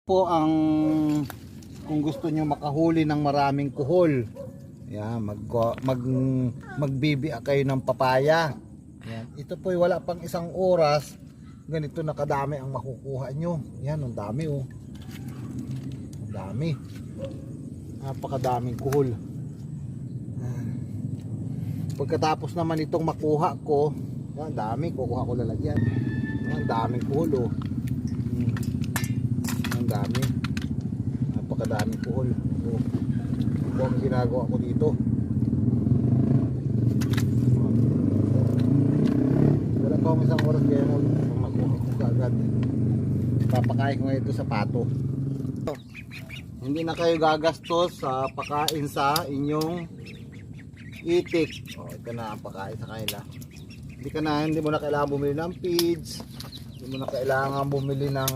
Po ang kung gusto niyo makahuli ng maraming kuhol, yan, magbibiak kayo ng papaya. Yan, ito po wala pang isang oras, ganito na kadami ang makukuha nyo. Yan, ang dami oh. Ang dami. Napakadaming kuhol. Pagkatapos naman itong makuha ko, yan, dami, kukuha ko lalagyan. Ang daming kuhol oh. Ang dami, napakadaming kuhol. Ito ang ginagawa ko dito. Wala pa akong isang oras kaya makuha ko agad. Papakain ko nga ito sa pato. Hindi na kayo gagastos sa pakain sa inyong itik. Ito na ang pakain sa kanila. Hindi mo na kailangan bumili ng feeds, hindi mo na kailangan bumili ng